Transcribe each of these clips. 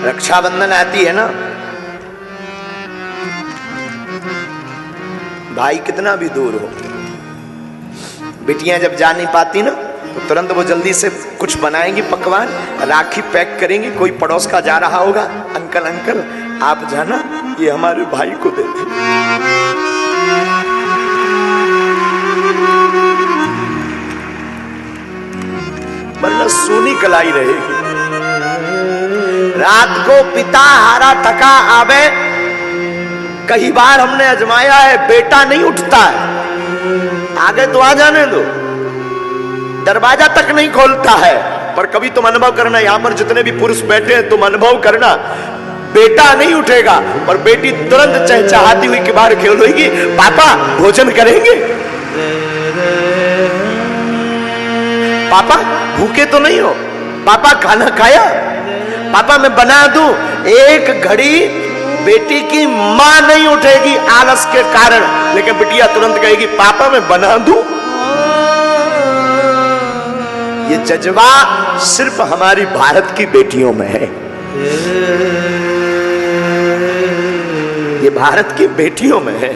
रक्षाबंधन आती है ना, भाई कितना भी दूर हो, बेटियां जब जा नहीं पाती ना तो तुरंत वो जल्दी से कुछ बनाएंगी पकवान, राखी पैक करेंगी। कोई पड़ोस का जा रहा होगा, अंकल अंकल आप जाना ये हमारे भाई को दे दे। वरना सोनी कलाई रहेगी। रात को पिता हारा थका आवे, कई बार हमने आजमाया है, बेटा नहीं उठता है, आगे तो आ जाने दो, दरवाजा तक नहीं खोलता है। पर कभी तुम अनुभव करना, यहां पर जितने भी पुरुष बैठे हैं तुम अनुभव करना, बेटा नहीं उठेगा और बेटी तुरंत चहचहाती हुई के बाहर खेलेगी, पापा भोजन करेंगे, पापा भूखे तो नहीं हो, पापा खाना खाया, पापा मैं बना दूं। एक घड़ी बेटी की मां नहीं उठेगी आलस के कारण, लेकिन बिटिया तुरंत कहेगी पापा मैं बना दूं। ये जज्बा सिर्फ हमारी भारत की बेटियों में है, ये भारत की बेटियों में है।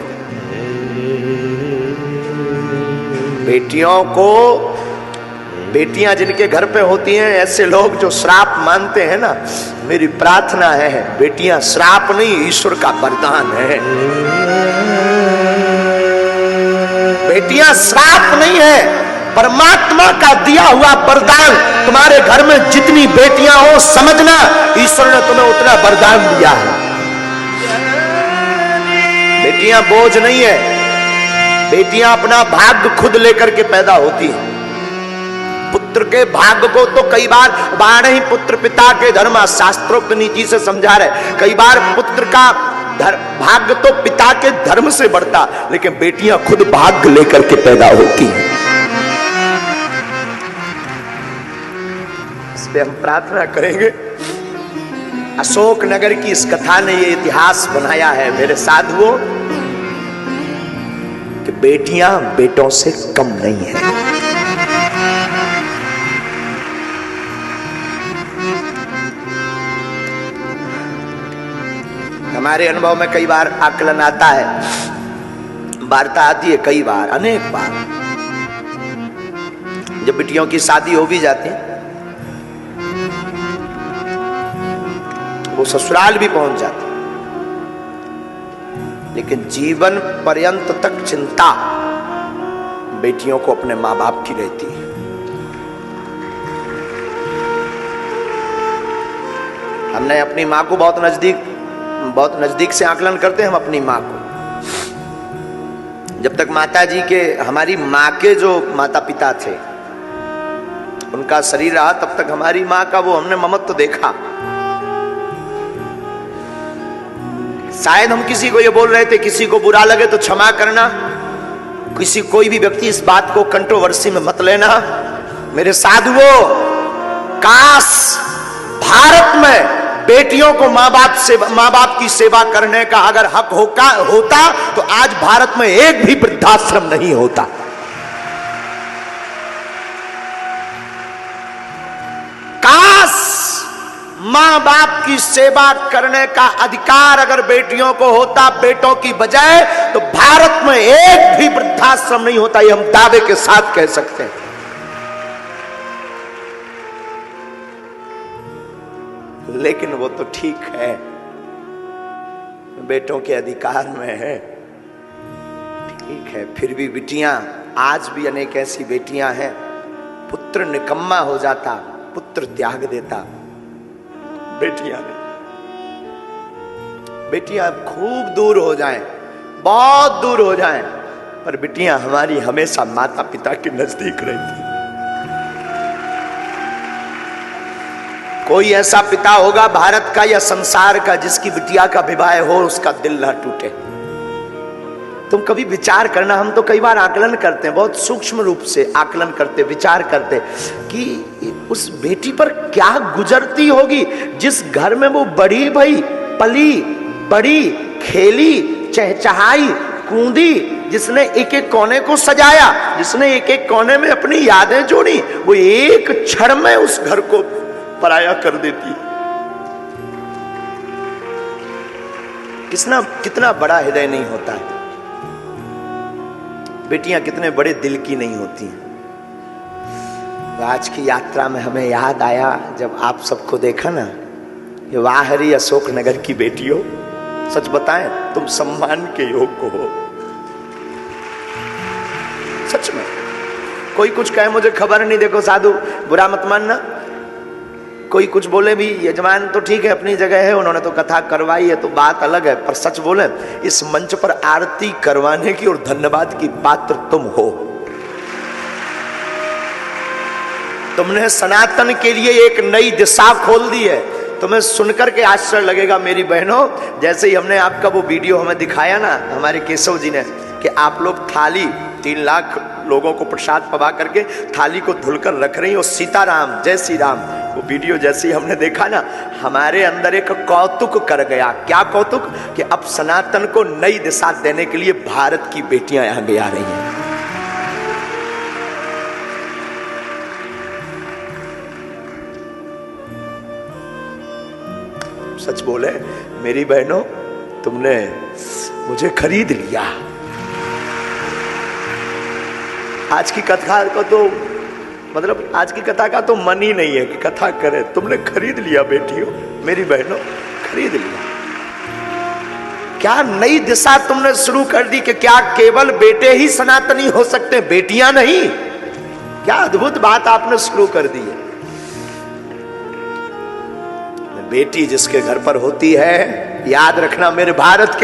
बेटियों को, बेटियां जिनके घर पे होती हैं, ऐसे लोग जो श्राप मानते हैं ना, मेरी प्रार्थना है बेटियां श्राप नहीं ईश्वर का वरदान है। बेटियां श्राप नहीं है, परमात्मा का दिया हुआ वरदान। तुम्हारे घर में जितनी बेटियां हो समझना ईश्वर ने तुम्हें उतना वरदान दिया है। बेटियां बोझ नहीं है, बेटियां अपना भाग्य खुद लेकर के पैदा होती हैं। पुत्र के भाग्य को तो कई बार बारह ही पुत्र पिता के धर्म, शास्त्रोक्त नीति से समझा रहे। कई बार पुत्र का भाग्य तो पिता के धर्म से बढ़ता, लेकिन बेटियां खुद भाग्य लेकर के पैदा होती हैं। इस पे हम प्रार्थना करेंगे। अशोक नगर की इस कथा ने ये इतिहास बनाया है मेरे साधुओं कि बेटियां बेटों से कम नहीं है। हमारे अनुभव में कई बार आकलन आता है, वार्ता आती है, कई बार, अनेक बार, जब बिटियों की शादी हो भी जाती है, वो ससुराल भी पहुंच जाती, लेकिन जीवन पर्यंत तक चिंता बेटियों को अपने मां बाप की रहती है। हमने अपनी मां को बहुत नजदीक से आकलन करते हैं हम अपनी मां को। जब तक माता जी के, हमारी मां के जो माता पिता थे उनका शरीर रहा, तब तक हमारी मां का वो हमने ममत्व देखा। शायद हम किसी को ये बोल रहे थे, किसी को बुरा लगे तो क्षमा करना, कोई भी व्यक्ति इस बात को कंट्रोवर्सी में मत लेना। मेरे साधुओं, काश भारत में बेटियों को मां बाप की सेवा करने का अगर हक होता तो आज भारत में एक भी वृद्धाश्रम नहीं होता। काश मां बाप की सेवा करने का अधिकार अगर बेटियों को होता बेटों की बजाय, तो भारत में एक भी वृद्धाश्रम नहीं होता। ये हम दावे के साथ कह सकते हैं। लेकिन वो तो ठीक है, बेटों के अधिकार में है, ठीक है, फिर भी बेटियां, आज भी अनेक ऐसी बेटियां हैं, पुत्र निकम्मा हो जाता, पुत्र त्याग देता, बेटियां नहीं। बेटियां खूब दूर हो जाएं, बहुत दूर हो जाएं, पर बेटियां हमारी हमेशा माता पिता के नजदीक रहती। कोई ऐसा पिता होगा भारत का या संसार का जिसकी बिटिया का विवाह हो उसका दिल ना टूटे। तुम कभी विचार करना, हम तो कई बार आकलन करते हैं, बहुत सूक्ष्म रूप से आकलन करते, विचार करते कि उस बेटी पर क्या गुजरती होगी जिस घर में वो बड़ी भई, पली बड़ी, खेली, चहचहाई, कूदी, जिसने एक एक कोने को सजाया, जिसने एक एक कोने में अपनी यादें जोड़ी, वो एक क्षण में उस घर को पराया कर देती। कितना बड़ा हृदय नहीं होता है। बेटियां कितने बड़े दिल की नहीं होती हैं। आज की यात्रा में हमें याद आया जब आप सबको देखा ना, ये वाह हरी अशोक नगर की बेटियों, सच बताएं तुम सम्मान के योग्य हो। सच में कोई कुछ कहे मुझे खबर नहीं, देखो साधु बुरा मत मानना, कोई कुछ बोले भी, यजमान तो ठीक है अपनी जगह है, उन्होंने तो कथा करवाई है तो बात अलग है, पर सच बोले इस मंच पर आरती करवाने की और धन्यवाद की पात्र तुम हो। तुमने सनातन के लिए एक नई दिशा खोल दी है। तुम्हें सुनकर के आश्चर्य लगेगा मेरी बहनों, जैसे ही हमने आपका वो वीडियो हमें दिखाया ना हमारे केशव जी ने, कि आप लोग थाली 3 लाख लोगों को प्रसाद पवा करके थाली को धुलकर रख रही हो, सीताराम जय श्री राम, वो वीडियो जैसे ही हमने देखा ना, हमारे अंदर एक कौतुक कर गया। क्या कौतुक? कि अब सनातन को नई दिशा देने के लिए भारत की बेटियां आगे आ रही हैं। सच बोले मेरी बहनों, तुमने मुझे खरीद लिया। आज की कथा का तो मतलब आज की कथा का तो मन ही नहीं है कि कथा करे। तुमने खरीद लिया बेटियों, मेरी बहनों, खरीद लिया। क्या नई दिशा तुमने शुरू कर दी कि क्या केवल बेटे ही सनातनी हो सकते, बेटियां नहीं? क्या अद्भुत बात आपने शुरू कर दी है। बेटी जिसके घर पर होती है, याद रखना मेरे भारत के